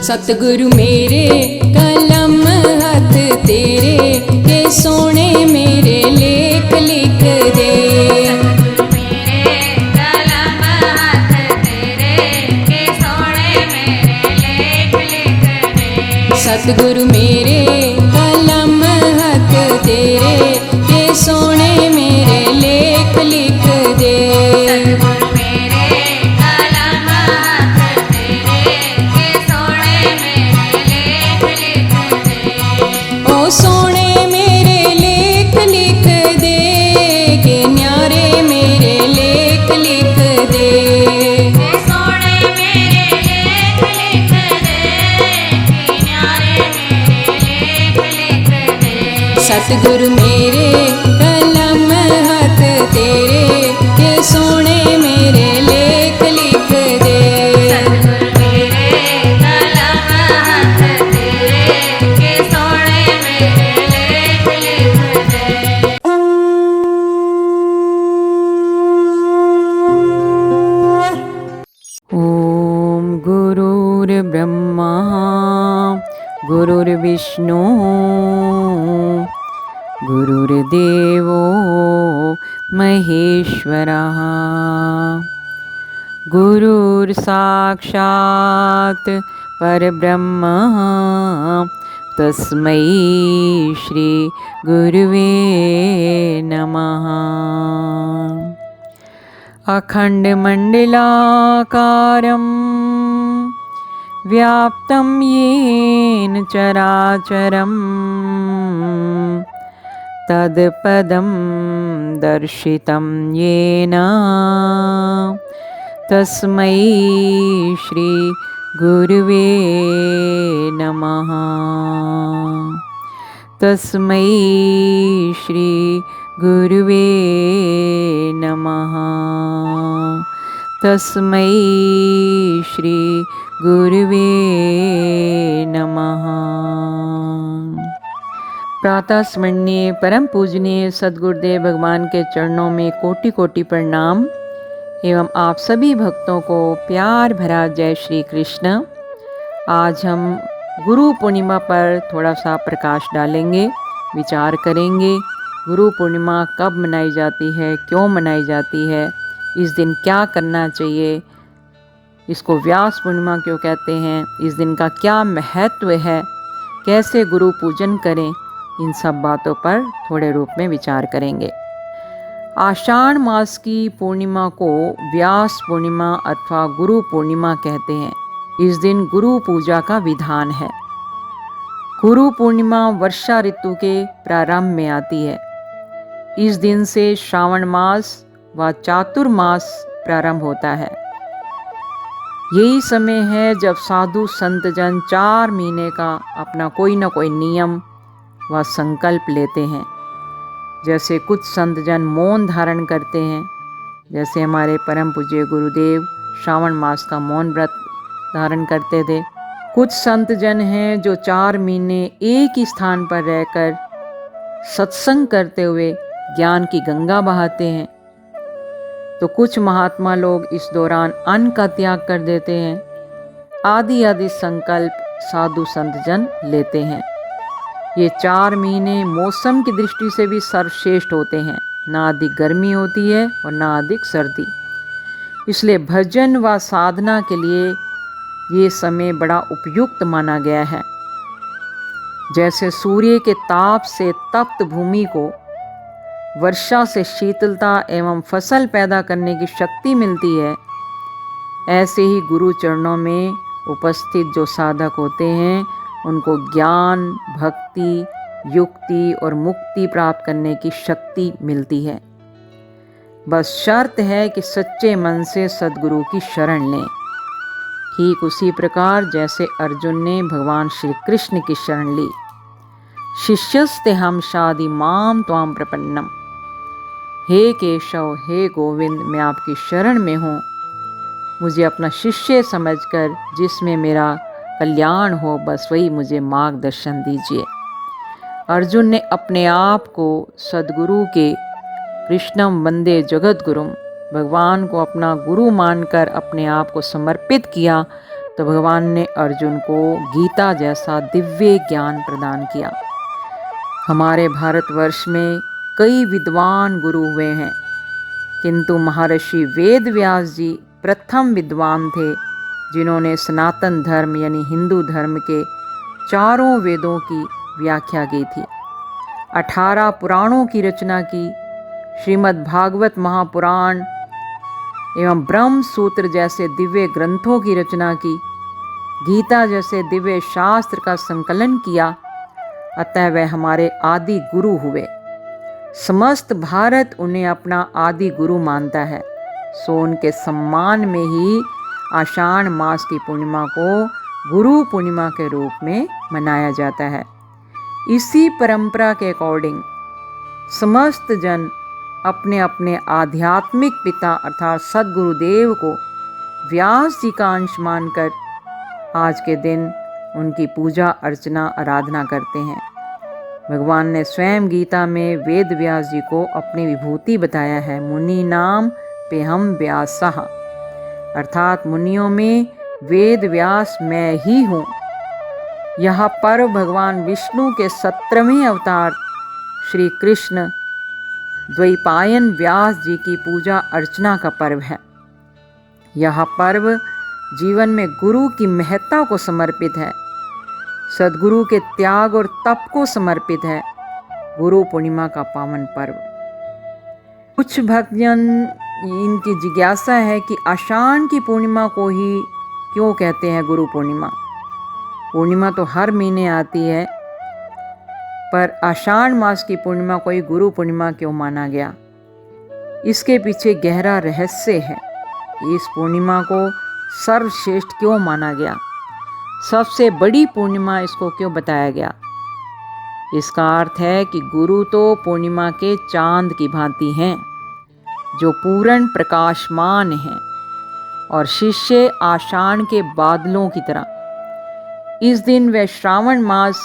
सतगुरु मेरे कलम हाथ तेरे के सोने मेरे लेख लिख दे। सतगुरु मेरे कलम हाथ तेरे के सोने मेरे लेख लिख दे। ओ सोने मेरे लेख लिख दे के न्यारे मेरे लेख लिख दे। सतगुरु मेरे कलम हाथ तेरे के सोने मेरे लेख लिख दे। सतगुरु मेरे कलम हाथ तेरे के सोने मेरे लेख लिख दे। ओम गुरुर्ब्रह्मा गुरुर्विष्णु गुरुर्देवो महेश्वरः गुरुर्साक्षात् परब्रह्म तस्मै श्री गुरुवे नमः। अखण्डमण्डलाकारं व्याप्तं येन चराचरं तत्पदं दर्शितं येन तस्मै श्री गुरुवे नमः। तस्मै श्री गुरुवे नमः। तस्मै श्री गुरुवे नमः। प्रातः स्मरणीय परम पूजनीय सद्गुरुदेव भगवान के चरणों में कोटि कोटि प्रणाम एवं आप सभी भक्तों को प्यार भरा जय श्री कृष्ण। आज हम गुरु पूर्णिमा पर थोड़ा सा प्रकाश डालेंगे, विचार करेंगे गुरु पूर्णिमा कब मनाई जाती है, क्यों मनाई जाती है, इस दिन क्या करना चाहिए, इसको व्यास पूर्णिमा क्यों कहते हैं, इस दिन का क्या महत्व है, कैसे गुरु पूजन करें, इन सब बातों पर थोड़े रूप में विचार करेंगे। आषाढ़ मास की पूर्णिमा को व्यास पूर्णिमा अथवा गुरु पूर्णिमा कहते हैं। इस दिन गुरु पूजा का विधान है। गुरु पूर्णिमा वर्षा ऋतु के प्रारंभ में आती है। इस दिन से श्रावण मास व चातुर्मास प्रारंभ होता है। यही समय है जब साधु संत जन 4 महीने का अपना कोई न कोई नियम व संकल्प लेते हैं। जैसे कुछ संत जन मौन धारण करते हैं, जैसे हमारे परम पूज्य गुरुदेव श्रावण मास का मौन व्रत धारण करते थे। कुछ संत जन हैं जो 4 महीने एक ही स्थान पर रहकर सत्संग करते हुए ज्ञान की गंगा बहाते हैं। तो कुछ महात्मा लोग इस दौरान अन्न का त्याग कर देते हैं। आदि आदि संकल्प साधु संत जन लेते हैं। ये 4 महीने मौसम की दृष्टि से भी सर्वश्रेष्ठ होते हैं। ना अधिक गर्मी होती है और ना अधिक सर्दी। इसलिए भजन व साधना के लिए ये समय बड़ा उपयुक्त माना गया है। जैसे सूर्य के ताप से तप्त भूमि को वर्षा से शीतलता एवं फसल पैदा करने की शक्ति मिलती है, ऐसे ही गुरु चरणों में उपस्थित जो साधक होते हैं उनको ज्ञान, भक्ति, युक्ति और मुक्ति प्राप्त करने की शक्ति मिलती है। बस शर्त है कि सच्चे मन से सद्गुरु की शरण लें। ठीक उसी प्रकार जैसे अर्जुन ने भगवान श्री कृष्ण की शरण ली। शिष्यस्ते हम शादि माम त्वाम प्रपन्नम। हे केशव, हे गोविंद, मैं आपकी शरण में हूँ। मुझे अपना शिष्य समझकर जिसमें मेरा कल्याण हो, बस वही मुझे मार्गदर्शन दीजिए। अर्जुन ने अपने आप को सद्गुरु के कृष्णम वंदे जगत गुरुम, भगवान को अपना गुरु मानकर अपने आप को समर्पित किया तो भगवान ने अर्जुन को गीता जैसा दिव्य ज्ञान प्रदान किया। हमारे भारतवर्ष में कई विद्वान गुरु हुए हैं, किंतु महर्षि वेद व्यास जी प्रथम विद्वान थे जिन्होंने सनातन धर्म यानी हिंदू धर्म के चारों वेदों की व्याख्या की थी, 18 पुराणों की रचना की, श्रीमद् भागवत महापुराण एवं ब्रह्म सूत्र जैसे दिव्य ग्रंथों की रचना की, गीता जैसे दिव्य शास्त्र का संकलन किया। अतः वह हमारे आदि गुरु हुए। समस्त भारत उन्हें अपना आदि गुरु मानता है। सो उनके सम्मान में ही आषाढ़ मास की पूर्णिमा को गुरु पूर्णिमा के रूप में मनाया जाता है। इसी परंपरा के अकॉर्डिंग समस्त जन अपने अपने आध्यात्मिक पिता अर्थात सद्गुरुदेव को व्यास जी का अंश मानकर आज के दिन उनकी पूजा अर्चना आराधना करते हैं। भगवान ने स्वयं गीता में वेद व्यास जी को अपनी विभूति बताया है। मुनि नाम पेहम व्यासः, अर्थात मुनियों में वेद व्यास मैं ही हूँ। यह पर्व भगवान विष्णु के 17वें अवतार श्री कृष्ण द्वैपायन व्यास जी की पूजा अर्चना का पर्व है। यह पर्व जीवन में गुरु की महत्ता को समर्पित है, सद्गुरु के त्याग और तप को समर्पित है। गुरु पूर्णिमा का पावन पर्व। कुछ भक्तजन इनकी जिज्ञासा है कि आषाढ़ की पूर्णिमा को ही क्यों कहते हैं गुरु पूर्णिमा। पूर्णिमा तो हर महीने आती है, पर आषाढ़ मास की पूर्णिमा को ही गुरु पूर्णिमा क्यों माना गया? इसके पीछे गहरा रहस्य है कि इस पूर्णिमा को सर्वश्रेष्ठ क्यों माना गया, सबसे बड़ी पूर्णिमा इसको क्यों बताया गया। इसका अर्थ है कि गुरु तो पूर्णिमा के चांद की भांति हैं जो पूर्ण प्रकाशमान हैं, और शिष्य आषाढ़ के बादलों की तरह। इस दिन वह श्रावण मास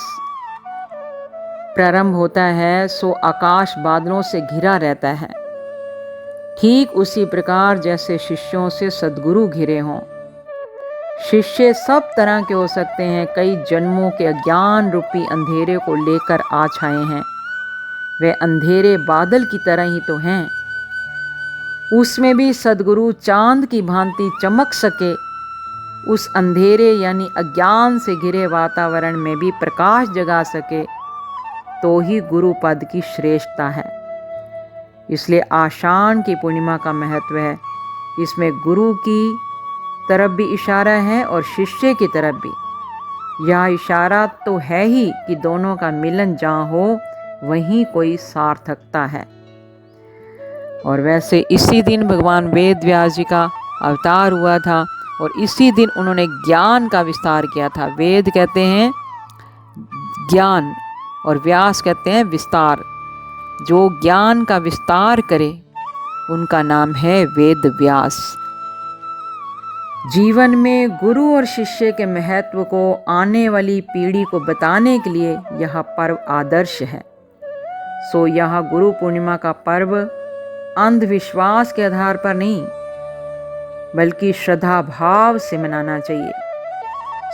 प्रारंभ होता है, सो आकाश बादलों से घिरा रहता है। ठीक उसी प्रकार जैसे शिष्यों से सद्गुरु घिरे हों। शिष्य सब तरह के हो सकते हैं, कई जन्मों के अज्ञान रूपी अंधेरे को लेकर आ छाए हैं। वे अंधेरे बादल की तरह ही तो हैं। उसमें भी सद्गुरु चांद की भांति चमक सके, उस अंधेरे यानी अज्ञान से घिरे वातावरण में भी प्रकाश जगा सके, तो ही गुरु पद की श्रेष्ठता है। इसलिए आषाढ़ की पूर्णिमा का महत्व है। इसमें गुरु की तरफ भी इशारा है और शिष्य की तरफ भी। यह इशारा तो है ही कि दोनों का मिलन जहाँ हो वहीं कोई सार्थकता है। और वैसे इसी दिन भगवान वेद व्यास जी का अवतार हुआ था, और इसी दिन उन्होंने ज्ञान का विस्तार किया था। वेद कहते हैं ज्ञान और व्यास कहते हैं विस्तार। जो ज्ञान का विस्तार करे उनका नाम है वेद व्यास। जीवन में गुरु और शिष्य के महत्व को आने वाली पीढ़ी को बताने के लिए यह पर्व आदर्श है। सो यह गुरु पूर्णिमा का पर्व अंधविश्वास के आधार पर नहीं, बल्कि श्रद्धा भाव से मनाना चाहिए।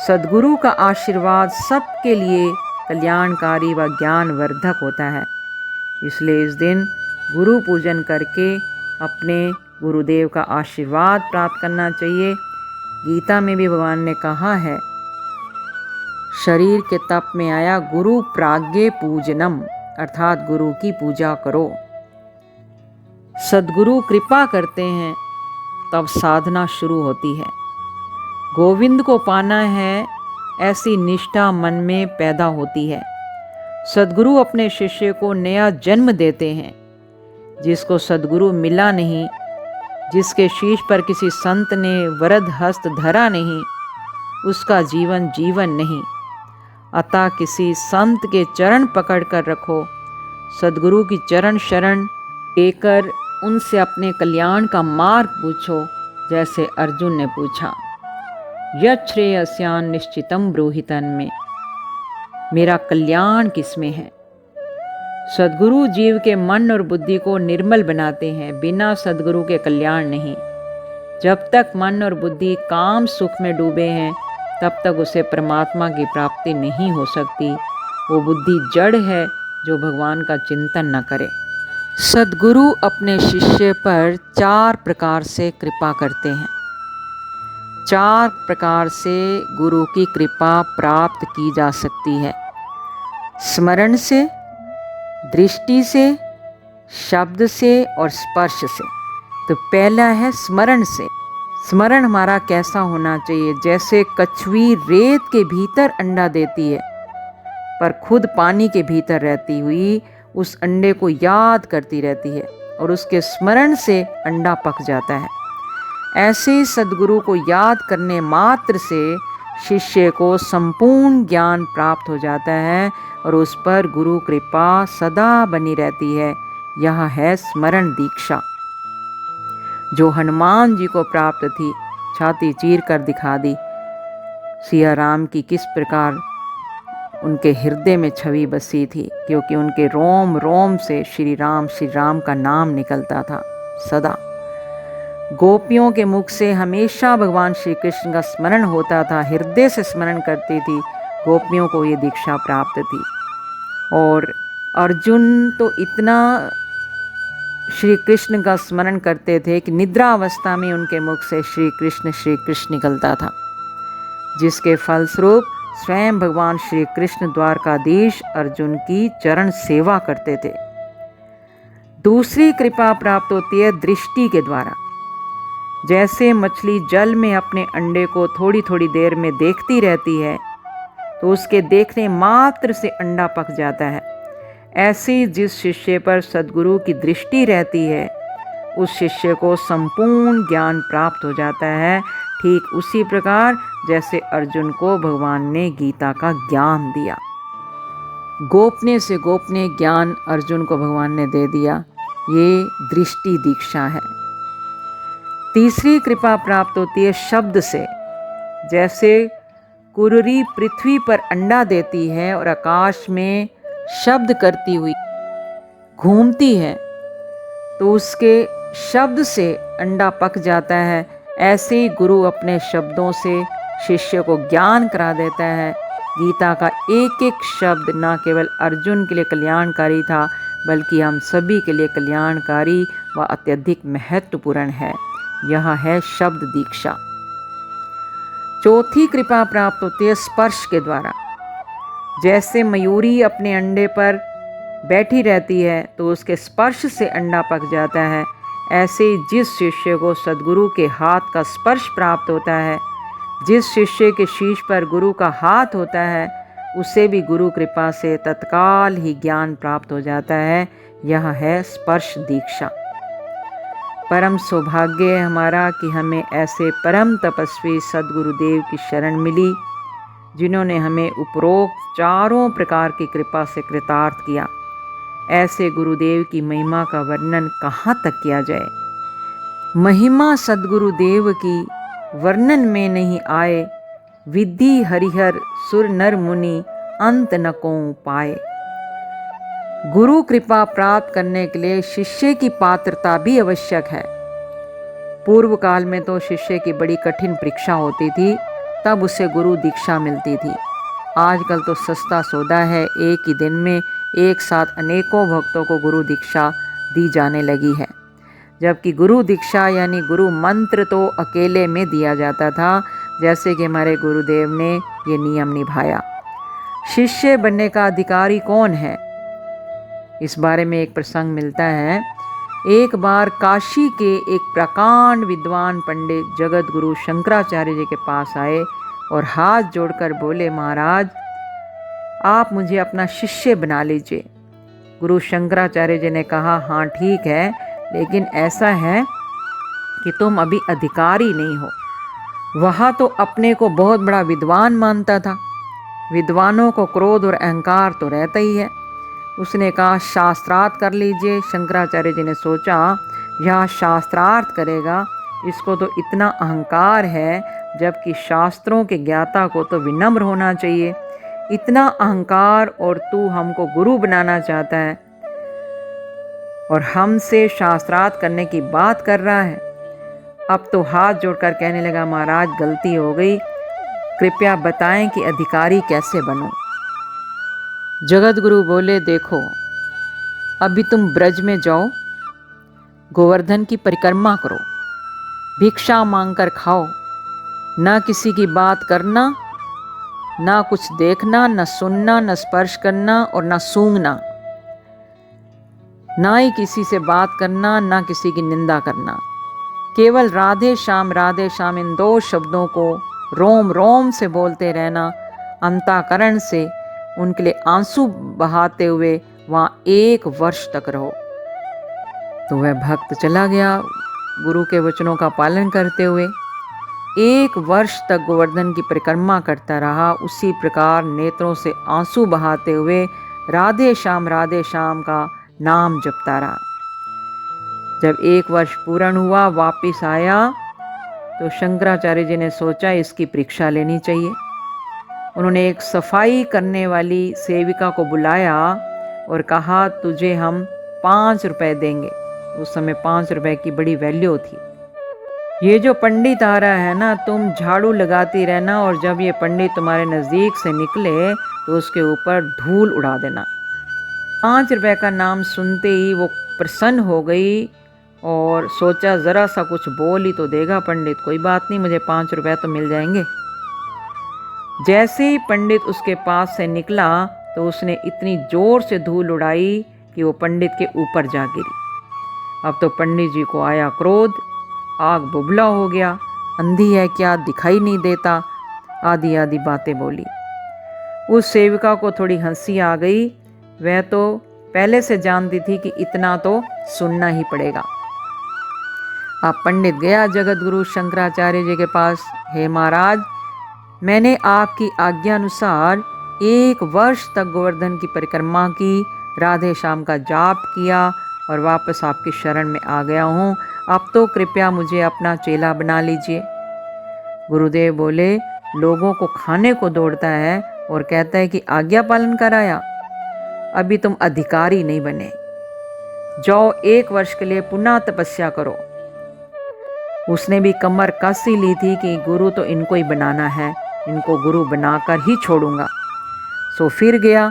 सद्गुरु का आशीर्वाद सबके लिए कल्याणकारी व ज्ञानवर्धक होता है। इसलिए इस दिन गुरु पूजन करके अपने गुरुदेव का आशीर्वाद प्राप्त करना चाहिए। गीता में भी भगवान ने कहा है, शरीर के तप में आया गुरु प्राज्ञे पूजनम, अर्थात गुरु की पूजा करो। सद्गुरु कृपा करते हैं तब साधना शुरू होती है। गोविंद को पाना है, ऐसी निष्ठा मन में पैदा होती है। सद्गुरु अपने शिष्य को नया जन्म देते हैं। जिसको सद्गुरु मिला नहीं, जिसके शीश पर किसी संत ने वरद हस्त धरा नहीं, उसका जीवन जीवन नहीं। अतः किसी संत के चरण पकड़ कर रखो, सद्गुरु की चरण शरण लेकर उनसे अपने कल्याण का मार्ग पूछो, जैसे अर्जुन ने पूछा, यच्छ्रेयस्यान् निश्चितम ब्रूहितन में, मेरा कल्याण किसमें है। सद्गुरु जीव के मन और बुद्धि को निर्मल बनाते हैं, बिना सद्गुरु के कल्याण नहीं। जब तक मन और बुद्धि काम सुख में डूबे हैं, तब तक उसे परमात्मा की प्राप्ति नहीं हो सकती। वो बुद्धि जड़ है जो भगवान का चिंतन न करे। सद्गुरु अपने शिष्य पर 4 प्रकार से कृपा करते हैं। 4 प्रकार से गुरु की कृपा प्राप्त की जा सकती है। स्मरण से, दृष्टि से, शब्द से और स्पर्श से। तो पहला है स्मरण से। स्मरण हमारा कैसा होना चाहिए? जैसे कछुई रेत के भीतर अंडा देती है पर खुद पानी के भीतर रहती हुई उस अंडे को याद करती रहती है और उसके स्मरण से अंडा पक जाता है। ऐसे ही सद्गुरु को याद करने मात्र से शिष्य को संपूर्ण ज्ञान प्राप्त हो जाता है और उस पर गुरु कृपा सदा बनी रहती है। यह है स्मरण दीक्षा, जो हनुमान जी को प्राप्त थी। छाती चीर कर दिखा दी सिया राम की किस प्रकार उनके हृदय में छवि बसी थी, क्योंकि उनके रोम रोम से श्री राम का नाम निकलता था सदा। गोपियों के मुख से हमेशा भगवान श्री कृष्ण का स्मरण होता था, हृदय से स्मरण करती थी। गोपियों को ये दीक्षा प्राप्त थी। और अर्जुन तो इतना श्री कृष्ण का स्मरण करते थे कि निद्रा अवस्था में उनके मुख से श्री कृष्ण निकलता था, जिसके फलस्वरूप स्वयं भगवान श्री कृष्ण द्वारकाधीश अर्जुन की चरण सेवा करते थे। दूसरी कृपा प्राप्त होती है दृष्टि के द्वारा। जैसे मछली जल में अपने अंडे को थोड़ी थोड़ी देर में देखती रहती है तो उसके देखने मात्र से अंडा पक जाता है, ऐसे ही जिस शिष्य पर सद्गुरु की दृष्टि रहती है उस शिष्य को संपूर्ण ज्ञान प्राप्त हो जाता है। ठीक उसी प्रकार जैसे अर्जुन को भगवान ने गीता का ज्ञान दिया। गोपने से गोपने ज्ञान अर्जुन को भगवान ने दे दिया। ये दृष्टि दीक्षा है। तीसरी कृपा प्राप्त होती है शब्द से। जैसे कुररी पृथ्वी पर अंडा देती है और आकाश में शब्द करती हुई घूमती है तो उसके शब्द से अंडा पक जाता है, ऐसे ही गुरु अपने शब्दों से शिष्य को ज्ञान करा देता है। गीता का एक एक शब्द न केवल अर्जुन के लिए कल्याणकारी था बल्कि हम सभी के लिए कल्याणकारी व अत्यधिक महत्वपूर्ण है। यह है शब्द दीक्षा। चौथी कृपा प्राप्त होती है स्पर्श के द्वारा। जैसे मयूरी अपने अंडे पर बैठी रहती है तो उसके स्पर्श से अंडा पक जाता है, ऐसे ही जिस शिष्य को सद्गुरु के हाथ का स्पर्श प्राप्त होता है, जिस शिष्य के शीश पर गुरु का हाथ होता है, उसे भी गुरु कृपा से तत्काल ही ज्ञान प्राप्त हो जाता है। यह है स्पर्श दीक्षा। परम सौभाग्य है हमारा कि हमें ऐसे परम तपस्वी सद्गुरुदेव की शरण मिली, जिन्होंने हमें उपरोक्त चारों प्रकार की कृपा से कृतार्थ किया। ऐसे गुरुदेव की महिमा का वर्णन कहाँ तक किया जाए। महिमा सद्गुरुदेव की वर्णन में नहीं आए, विद्धि हरिहर सुर नर मुनि अंत न को पाए। गुरु कृपा प्राप्त करने के लिए शिष्य की पात्रता भी आवश्यक है। पूर्व काल में तो शिष्य की बड़ी कठिन परीक्षा होती थी, तब उसे गुरु दीक्षा मिलती थी। आजकल तो सस्ता सौदा है, एक ही दिन में एक साथ अनेकों भक्तों को गुरु दीक्षा दी जाने लगी है। जबकि गुरु दीक्षा यानी गुरु मंत्र तो अकेले में दिया जाता था, जैसे कि हमारे गुरुदेव ने ये नियम निभाया। शिष्य बनने का अधिकारी कौन है, इस बारे में एक प्रसंग मिलता है। एक बार काशी के एक प्रकांड विद्वान पंडित जगत गुरु शंकराचार्य जी के पास आए और हाथ जोड़कर बोले, महाराज आप मुझे अपना शिष्य बना लीजिए। गुरु शंकराचार्य जी ने कहा, हाँ ठीक है, लेकिन ऐसा है कि तुम अभी अधिकारी नहीं हो। वह तो अपने को बहुत बड़ा विद्वान मानता था। विद्वानों को क्रोध और अहंकार तो रहता ही है। उसने कहा, शास्त्रार्थ कर लीजिए। शंकराचार्य जी ने सोचा, यह शास्त्रार्थ करेगा, इसको तो इतना अहंकार है, जबकि शास्त्रों के ज्ञाता को तो विनम्र होना चाहिए। इतना अहंकार और तू हमको गुरु बनाना चाहता है और हमसे शास्त्रार्थ करने की बात कर रहा है। अब तो हाथ जोड़कर कहने लगा, महाराज गलती हो गई, कृपया बताएं कि अधिकारी कैसे बनूं। जगत गुरु बोले, देखो अभी तुम ब्रज में जाओ, गोवर्धन की परिक्रमा करो, भिक्षा मांगकर खाओ, ना किसी की बात करना, ना कुछ देखना, न सुनना, न स्पर्श करना और न सूंघना, ना ही किसी से बात करना, ना किसी की निंदा करना। केवल राधे श्याम इन दो शब्दों को रोम रोम से बोलते रहना। अंतःकरण से उनके लिए आंसू बहाते हुए वहां 1 वर्ष तक रहो। तो वह भक्त चला गया गुरु के वचनों का पालन करते हुए। 1 वर्ष तक गोवर्धन की परिक्रमा करता रहा। उसी प्रकार नेत्रों से आंसू बहाते हुए राधे श्याम का नाम जपता रहा। जब 1 वर्ष पूर्ण हुआ, वापिस आया, तो शंकराचार्य जी ने सोचा इसकी परीक्षा लेनी चाहिए। उन्होंने एक सफाई करने वाली सेविका को बुलाया और कहा, तुझे हम 5 रुपए देंगे। उस समय 5 रुपए की बड़ी वैल्यू थी। ये जो पंडित आ रहा है ना, तुम झाड़ू लगाती रहना और जब ये पंडित तुम्हारे नज़दीक से निकले तो उसके ऊपर धूल उड़ा देना। 5 रुपए का नाम सुनते ही वो प्रसन्न हो गई और सोचा ज़रा सा कुछ बोल ही तो देगा पंडित, कोई बात नहीं, मुझे 5 रुपए तो मिल जाएंगे। जैसे ही पंडित उसके पास से निकला तो उसने इतनी जोर से धूल उड़ाई कि वो पंडित के ऊपर जा गिरी। अब तो पंडित जी को आया क्रोध, आग बुबला हो गया, अंधी है क्या, दिखाई नहीं देता, आदि आदि बातें बोली। उस सेविका को थोड़ी हंसी आ गई। वह तो पहले से जानती थी कि इतना तो सुनना ही पड़ेगा। अब पंडित गया जगत गुरु शंकराचार्य जी के पास। हे महाराज, मैंने आपकी आज्ञा अनुसार 1 वर्ष तक गोवर्धन की परिक्रमा की, राधे श्याम का जाप किया और वापस आपकी शरण में आ गया हूँ। अब तो कृपया मुझे अपना चेला बना लीजिए। गुरुदेव बोले, लोगों को खाने को दौड़ता है और कहता है कि आज्ञा पालन कराया। अभी तुम अधिकारी नहीं बने, जाओ 1 वर्ष के लिए पुनः तपस्या करो। उसने भी कमर कस ही ली थी कि गुरु तो इनको ही बनाना है, इनको गुरु बनाकर ही छोड़ूंगा। सो फिर गया,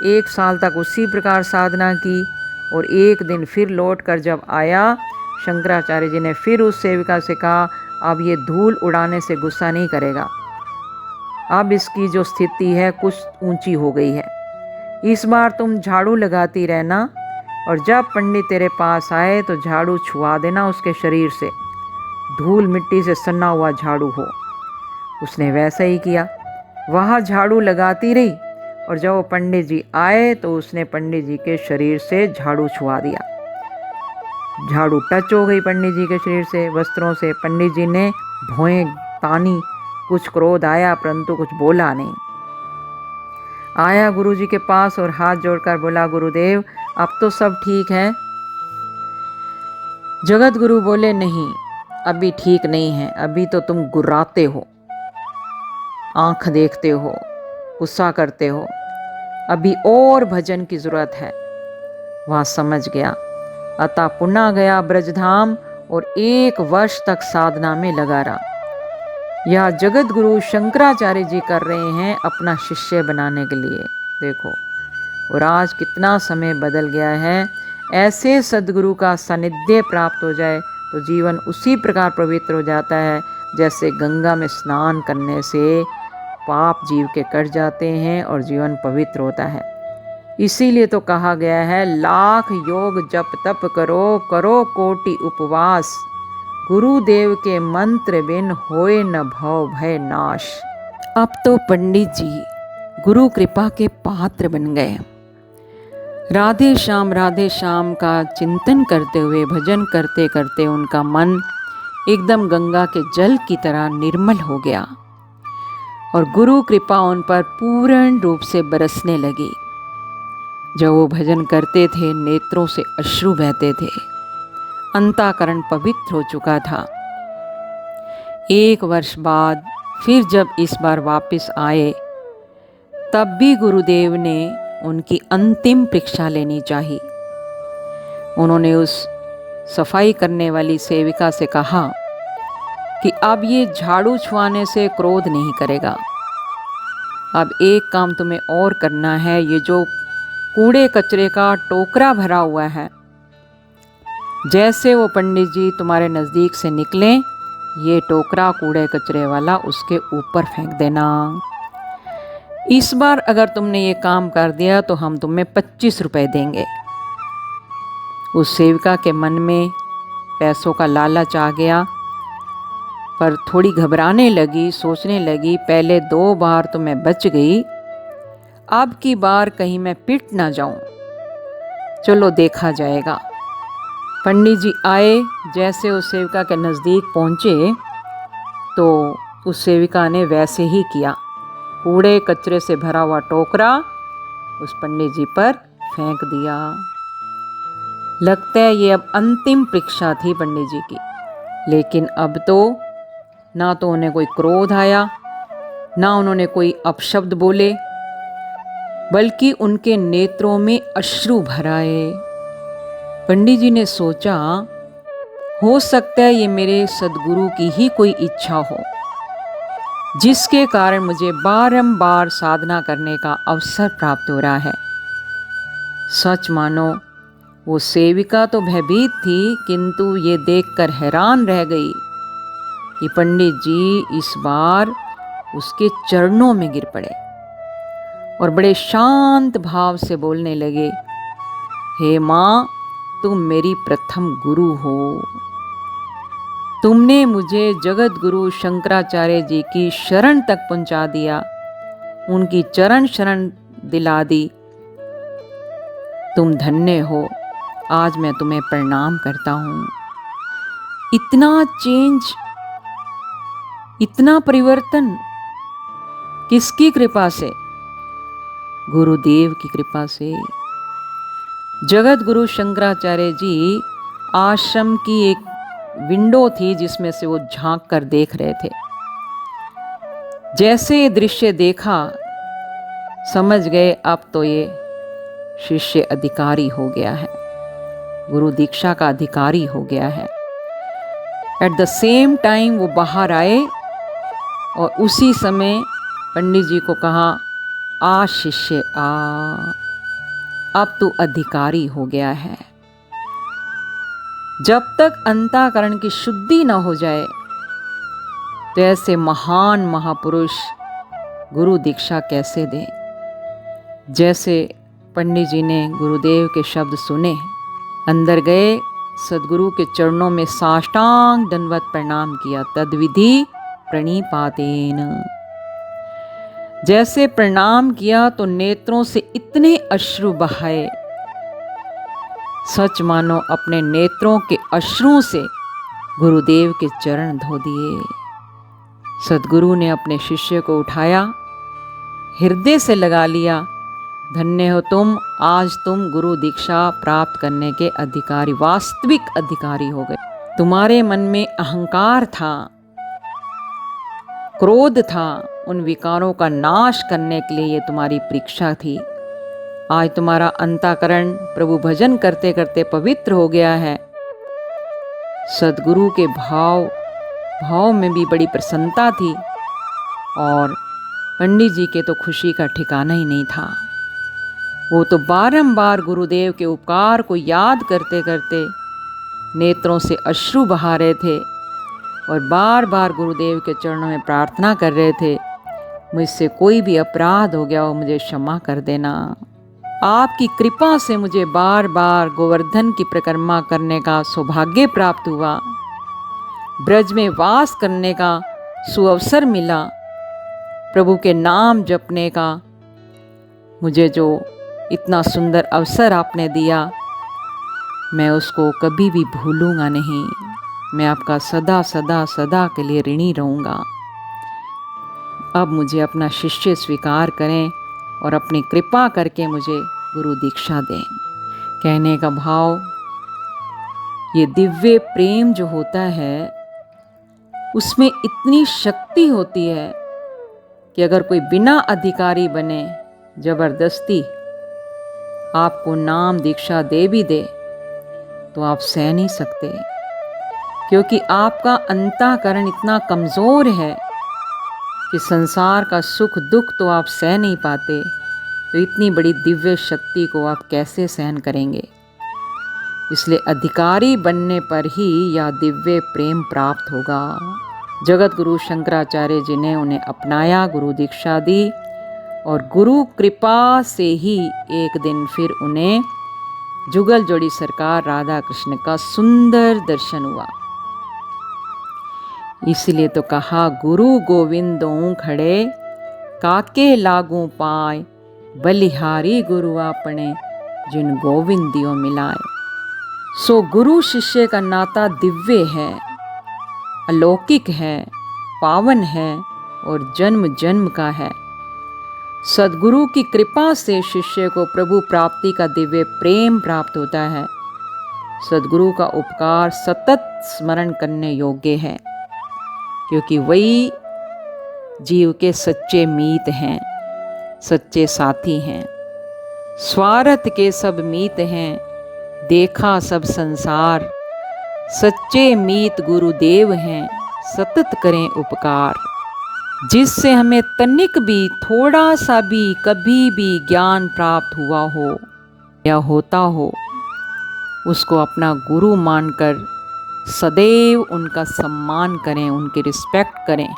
1 साल तक उसी प्रकार साधना की और एक दिन फिर लौट कर जब आया, शंकराचार्य जी ने फिर उस सेविका से कहा, अब ये धूल उड़ाने से गुस्सा नहीं करेगा, अब इसकी जो स्थिति है कुछ ऊंची हो गई है। इस बार तुम झाड़ू लगाती रहना और जब पंडित तेरे पास आए तो झाड़ू छुआ देना उसके शरीर से, धूल मिट्टी से सना हुआ झाड़ू हो। उसने वैसा ही किया, वहाँ झाड़ू लगाती रही और जब वो पंडित जी आए तो उसने पंडित जी के शरीर से झाड़ू छुआ दिया। झाड़ू टच हो गई पंडित जी के शरीर से, वस्त्रों से। पंडित जी ने भौएं तानी, कुछ क्रोध आया परंतु कुछ बोला नहीं। आया गुरु जी के पास और हाथ जोड़कर बोला, गुरुदेव अब तो सब ठीक है। जगत गुरु बोले, नहीं अभी ठीक नहीं है, अभी तो तुम गुर्राते हो, आंख देखते हो, गुस्सा करते हो, अभी और भजन की जरूरत है। वह समझ गया, अतः पुनः गया ब्रजधाम और 1 वर्ष तक साधना में लगा रहा। यह जगत गुरु शंकराचार्य जी कर रहे हैं अपना शिष्य बनाने के लिए। देखो, और आज कितना समय बदल गया है। ऐसे सदगुरु का सानिध्य प्राप्त हो जाए तो जीवन उसी प्रकार पवित्र हो जाता है जैसे गंगा में स्नान करने से पाप जीव के कट जाते हैं और जीवन पवित्र होता है। इसीलिए तो कहा गया है, लाख योग जप तप करो, करो कोटि उपवास, गुरुदेव के मंत्र बिन होए न भव भय नाश। अब तो पंडित जी गुरु कृपा के पात्र बन गए। राधे श्याम का चिंतन करते हुए, भजन करते करते उनका मन एकदम गंगा के जल की तरह निर्मल हो गया और गुरु कृपा उन पर पूर्ण रूप से बरसने लगी। जब वो भजन करते थे, नेत्रों से अश्रु बहते थे, अंतःकरण पवित्र हो चुका था। 1 वर्ष बाद फिर जब इस बार वापस आए, तब भी गुरुदेव ने उनकी अंतिम परीक्षा लेनी चाहिए। उन्होंने उस सफाई करने वाली सेविका से कहा, कि अब ये झाड़ू छुआने से क्रोध नहीं करेगा। अब एक काम तुम्हें और करना है, ये जो कूड़े कचरे का टोकरा भरा हुआ है, जैसे वो पंडित जी तुम्हारे नज़दीक से निकलें, ये टोकरा कूड़े कचरे वाला उसके ऊपर फेंक देना। इस बार अगर तुमने ये काम कर दिया तो हम तुम्हें 25 रुपए देंगे। उस सेविका के मन में पैसों का लालच आ गया, पर थोड़ी घबराने लगी, सोचने लगी, पहले 2 बार तो मैं बच गई, अब की बार कहीं मैं पिट ना जाऊं, चलो देखा जाएगा। पंडित जी आए, जैसे उस सेविका के नज़दीक पहुँचे तो उस सेविका ने वैसे ही किया, कूड़े कचरे से भरा हुआ टोकरा उस पंडित जी पर फेंक दिया। लगता है ये अब अंतिम परीक्षा थी पंडित जी की, लेकिन अब तो ना तो उन्हें कोई क्रोध आया, ना उन्होंने कोई अपशब्द बोले, बल्कि उनके नेत्रों में अश्रु भर आए। पंडित जी ने सोचा, हो सकता है ये मेरे सद्गुरु की ही कोई इच्छा हो, जिसके कारण मुझे बारंबार साधना करने का अवसर प्राप्त हो रहा है। सच मानो वो सेविका तो भयभीत थी, किंतु ये देखकर हैरान रह गई कि पंडित जी इस बार उसके चरणों में गिर पड़े और बड़े शांत भाव से बोलने लगे, हे माँ, तुम मेरी प्रथम गुरु हो। तुमने मुझे जगत गुरु शंकराचार्य जी की शरण तक पहुंचा दिया, उनकी चरण शरण दिला दी। तुम धन्य हो, आज मैं तुम्हें प्रणाम करता हूँ। इतना चेंज, इतना परिवर्तन किसकी कृपा से? गुरुदेव की कृपा से। जगत गुरु शंकराचार्य जी आश्रम की एक विंडो थी जिसमें से वो झांक कर देख रहे थे। जैसे ये दृश्य देखा, समझ गए अब तो ये शिष्य अधिकारी हो गया है, गुरु दीक्षा का अधिकारी हो गया है। एट द सेम टाइम वो बाहर आए और उसी समय पंडित जी को कहा, आ शिष्य आ, अब तू अधिकारी हो गया है। जब तक अंतःकरण की शुद्धि न हो जाए तो ऐसे महान महापुरुष गुरु दीक्षा कैसे दें? जैसे पंडित जी ने गुरुदेव के शब्द सुने, अंदर गए, सदगुरु के चरणों में साष्टांग दंडवत प्रणाम किया। तद्विधि प्रणिपातेन। जैसे प्रणाम किया तो नेत्रों से इतने अश्रु बहाए, सच मानो अपने नेत्रों के अश्रुओं से गुरुदेव के चरण धो दिए। सदगुरु ने अपने शिष्य को उठाया, हृदय से लगा लिया, धन्य हो तुम, आज तुम गुरु दीक्षा प्राप्त करने के अधिकारी, वास्तविक अधिकारी हो गए। तुम्हारे मन में अहंकार था, क्रोध था, उन विकारों का नाश करने के लिए ये तुम्हारी परीक्षा थी। आज तुम्हारा अंतःकरण प्रभु भजन करते करते पवित्र हो गया है। सदगुरु के भाव में भी बड़ी प्रसन्नता थी और पंडित जी के तो खुशी का ठिकाना ही नहीं था। वो तो बारंबार गुरुदेव के उपकार को याद करते करते नेत्रों से अश्रु बहा रहे थे और बार बार गुरुदेव के चरणों में प्रार्थना कर रहे थे, मुझसे कोई भी अपराध हो गया हो मुझे क्षमा कर देना। आपकी कृपा से मुझे बार बार गोवर्धन की परिक्रमा करने का सौभाग्य प्राप्त हुआ, ब्रज में वास करने का सुअवसर मिला, प्रभु के नाम जपने का मुझे जो इतना सुंदर अवसर आपने दिया, मैं उसको कभी भी भूलूंगा नहीं। मैं आपका सदा सदा सदा के लिए ऋणी रहूँगा। अब मुझे अपना शिष्य स्वीकार करें और अपनी कृपा करके मुझे गुरु दीक्षा दें। कहने का भाव, ये दिव्य प्रेम जो होता है उसमें इतनी शक्ति होती है कि अगर कोई बिना अधिकारी बने जबरदस्ती आपको नाम दीक्षा दे भी दे तो आप सह नहीं सकते। क्योंकि आपका अंतःकरण इतना कमज़ोर है कि संसार का सुख दुख तो आप सह नहीं पाते, तो इतनी बड़ी दिव्य शक्ति को आप कैसे सहन करेंगे। इसलिए अधिकारी बनने पर ही यह दिव्य प्रेम प्राप्त होगा। जगत गुरु शंकराचार्य जी ने उन्हें अपनाया, गुरु दीक्षा दी और गुरु कृपा से ही एक दिन फिर उन्हें जुगल जोड़ी सरकार राधा कृष्ण का सुंदर दर्शन हुआ। इसलिए तो कहा, गुरु गोविंदों खड़े काके लागू पाए, बलिहारी गुरु आपने जिन गोविंदियों मिलाए। सो गुरु शिष्य का नाता दिव्य है, अलौकिक है, पावन है और जन्म जन्म का है। सद्गुरु की कृपा से शिष्य को प्रभु प्राप्ति का दिव्य प्रेम प्राप्त होता है। सद्गुरु का उपकार सतत स्मरण करने योग्य है, क्योंकि वही जीव के सच्चे मीत हैं, सच्चे साथी हैं। स्वार्थ के सब मीत हैं, देखा सब संसार, सच्चे मीत गुरुदेव हैं, सतत करें उपकार। जिससे हमें तनिक भी, थोड़ा सा भी, कभी भी ज्ञान प्राप्त हुआ हो या होता हो, उसको अपना गुरु मानकर सदैव उनका सम्मान करें, उनकी रिस्पेक्ट करें,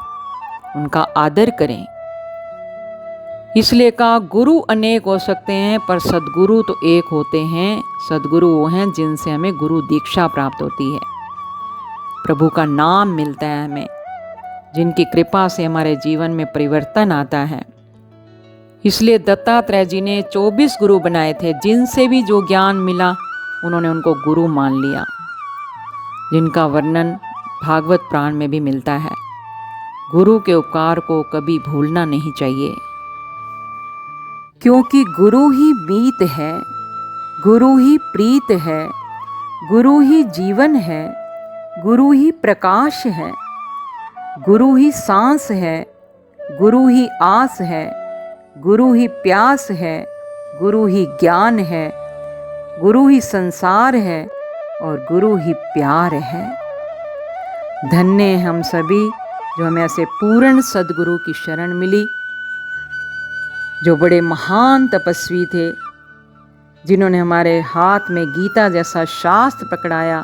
उनका आदर करें। इसलिए कहा, गुरु अनेक हो सकते हैं पर सद्गुरु तो एक होते हैं। सद्गुरु वो हैं जिनसे हमें गुरु दीक्षा प्राप्त होती है, प्रभु का नाम मिलता है हमें, जिनकी कृपा से हमारे जीवन में परिवर्तन आता है। इसलिए दत्तात्रेय जी ने 24 गुरु बनाए थे, जिनसे भी जो ज्ञान मिला उन्होंने उनको गुरु मान लिया, जिनका वर्णन भागवत पुराण में भी मिलता है। गुरु के उपकार को कभी भूलना नहीं चाहिए, क्योंकि गुरु ही मीत है, गुरु ही प्रीत है, गुरु ही जीवन है, गुरु ही प्रकाश है, गुरु ही सांस है, गुरु ही आस है, गुरु ही प्यास है, गुरु ही ज्ञान है, गुरु ही संसार है और गुरु ही प्यार है। धन्य हम सभी जो हमें ऐसे पूर्ण सद्गुरु की शरण मिली, जो बड़े महान तपस्वी थे, जिन्होंने हमारे हाथ में गीता जैसा शास्त्र पकड़ाया,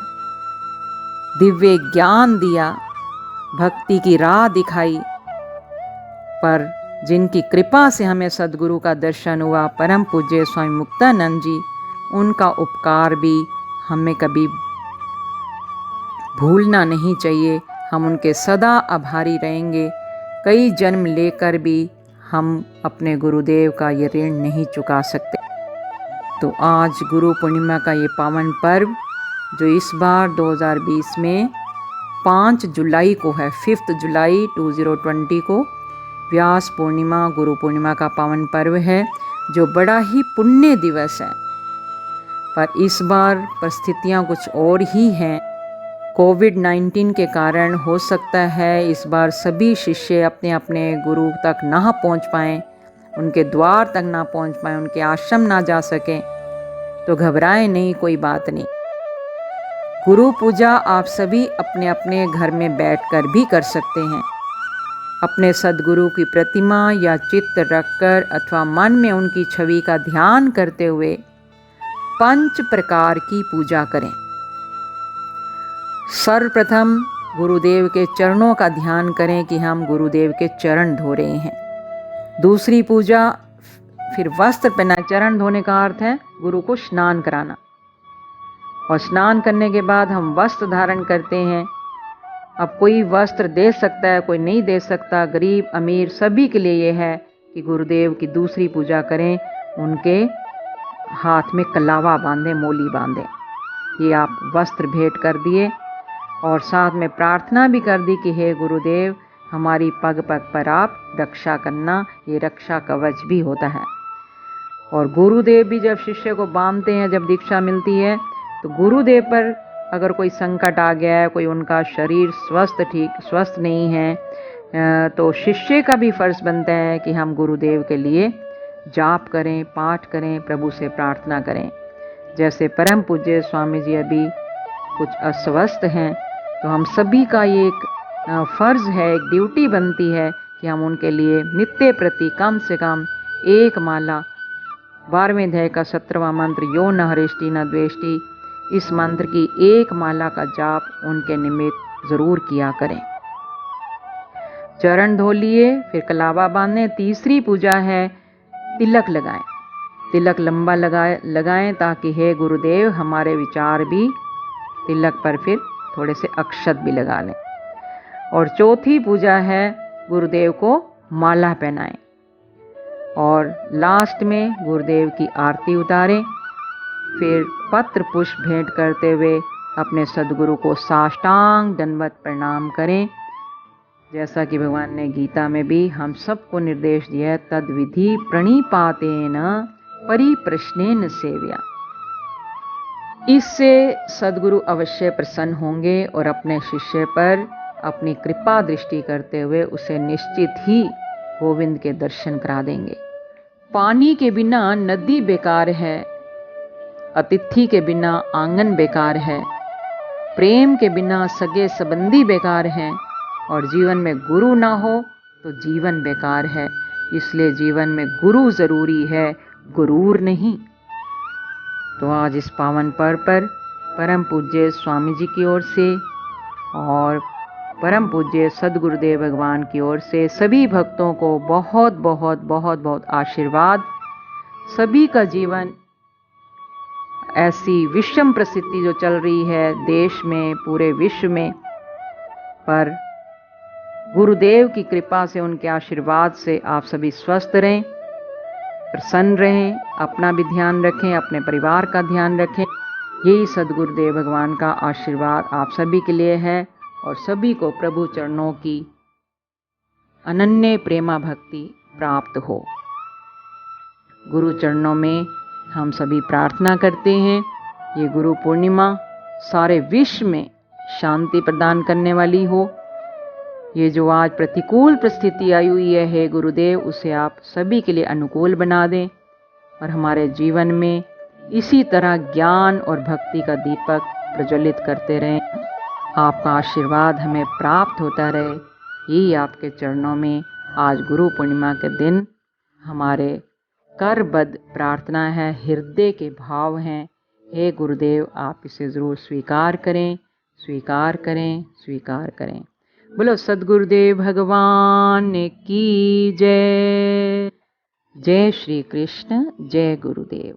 दिव्य ज्ञान दिया, भक्ति की राह दिखाई, पर जिनकी कृपा से हमें सद्गुरु का दर्शन हुआ, परम पूज्य स्वामी मुक्तानंद जी, उनका उपकार भी हमें कभी भूलना नहीं चाहिए। हम उनके सदा आभारी रहेंगे। कई जन्म लेकर भी हम अपने गुरुदेव का ये ऋण नहीं चुका सकते। तो आज गुरु पूर्णिमा का ये पावन पर्व जो इस बार 2020 में 5 जुलाई को है, 5 जुलाई 2020 को व्यास पूर्णिमा, गुरु पूर्णिमा का पावन पर्व है, जो बड़ा ही पुण्य दिवस है। पर इस बार परिस्थितियाँ कुछ और ही हैं। कोविड-19 के कारण हो सकता है इस बार सभी शिष्य अपने अपने गुरु तक ना पहुंच पाएँ, उनके द्वार तक ना पहुंच पाएँ, उनके आश्रम ना जा सकें। तो घबराएं नहीं, कोई बात नहीं। गुरु पूजा आप सभी अपने अपने घर में बैठकर भी कर सकते हैं। अपने सद्गुरु की प्रतिमा या चित्र रखकर अथवा मन में उनकी छवि का ध्यान करते हुए 5 प्रकार की पूजा करें। सर्वप्रथम गुरुदेव के चरणों का ध्यान करें कि हम गुरुदेव के चरण धो रहे हैं। दूसरी पूजा, फिर वस्त्र पहना। चरण धोने का अर्थ है गुरु को स्नान कराना, और स्नान करने के बाद हम वस्त्र धारण करते हैं। अब कोई वस्त्र दे सकता है, कोई नहीं दे सकता, गरीब अमीर सभी के लिए ये है कि गुरुदेव की दूसरी पूजा करें, उनके हाथ में कलावा बांधें, मोली बांधें। ये आप वस्त्र भेंट कर दिए और साथ में प्रार्थना भी कर दी कि हे गुरुदेव, हमारी पग पग पर आप रक्षा करना। ये रक्षा कवच भी होता है। और गुरुदेव भी जब शिष्य को बांधते हैं, जब दीक्षा मिलती है, तो गुरुदेव पर अगर कोई संकट आ गया है, कोई उनका शरीर स्वस्थ नहीं है, तो शिष्य का भी फर्ज बनता है कि हम गुरुदेव के लिए जाप करें, पाठ करें, प्रभु से प्रार्थना करें। जैसे परम पूज्य स्वामी जी अभी कुछ अस्वस्थ हैं, तो तो हम सभी का ये एक फ़र्ज़ है, एक ड्यूटी बनती है कि हम उनके लिए नित्य प्रति कम से कम एक माला 12वें अध्याय का 17वां मंत्र यो न हरिष्टि न द्वेष्टि, इस मंत्र की एक माला का जाप उनके निमित्त ज़रूर किया करें। चरण धो लिए, फिर कलावा बांधें। तीसरी पूजा है तिलक लगाएं। तिलक लंबा लगाएं ताकि हे गुरुदेव हमारे विचार भी तिलक पर फिर थोड़े से अक्षत भी लगा लें। और चौथी पूजा है गुरुदेव को माला पहनाएं और लास्ट में गुरुदेव की आरती उतारें। फिर पत्र पुष्प भेंट करते हुए अपने सद्गुरु को साष्टांग दंडवत प्रणाम करें। जैसा कि भगवान ने गीता में भी हम सबको निर्देश दिया है, तद विधि प्रणिपातेन परिप्रश्नेन सेव्या। इससे सद्गुरु अवश्य प्रसन्न होंगे और अपने शिष्य पर अपनी कृपा दृष्टि करते हुए उसे निश्चित ही गोविंद के दर्शन करा देंगे। पानी के बिना नदी बेकार है, अतिथि के बिना आंगन बेकार है, प्रेम के बिना सगे संबंधी बेकार हैं, और जीवन में गुरु ना हो तो जीवन बेकार है। इसलिए जीवन में गुरु जरूरी है, गुरूर नहीं। तो आज इस पावन पर्व पर परम पूज्य स्वामी जी की ओर से और परम पूज्य सद्गुरुदेव भगवान की ओर से सभी भक्तों को बहुत बहुत बहुत बहुत आशीर्वाद। सभी का जीवन ऐसी विषम परिस्थिति जो चल रही है देश में, पूरे विश्व में, पर गुरुदेव की कृपा से, उनके आशीर्वाद से आप सभी स्वस्थ रहें, प्रसन्न रहें, अपना भी ध्यान रखें, अपने परिवार का ध्यान रखें। यही सद्गुरुदेव भगवान का आशीर्वाद आप सभी के लिए है और सभी को प्रभु चरणों की अनन्य प्रेमा भक्ति प्राप्त हो। गुरु चरणों में हम सभी प्रार्थना करते हैं ये गुरु पूर्णिमा सारे विश्व में शांति प्रदान करने वाली हो। ये जो आज प्रतिकूल परिस्थिति आई हुई है, हे गुरुदेव, उसे आप सभी के लिए अनुकूल बना दें और हमारे जीवन में इसी तरह ज्ञान और भक्ति का दीपक प्रज्वलित करते रहें। आपका आशीर्वाद हमें प्राप्त होता रहे, यही आपके चरणों में आज गुरु पूर्णिमा के दिन हमारे करबद्ध प्रार्थना है, हृदय के भाव हैं। हे गुरुदेव, आप इसे ज़रूर स्वीकार करें, स्वीकार करें, स्वीकार करें। बोलो सद्गुरुदेव भगवान की जय। जय श्री कृष्ण, जय गुरुदेव।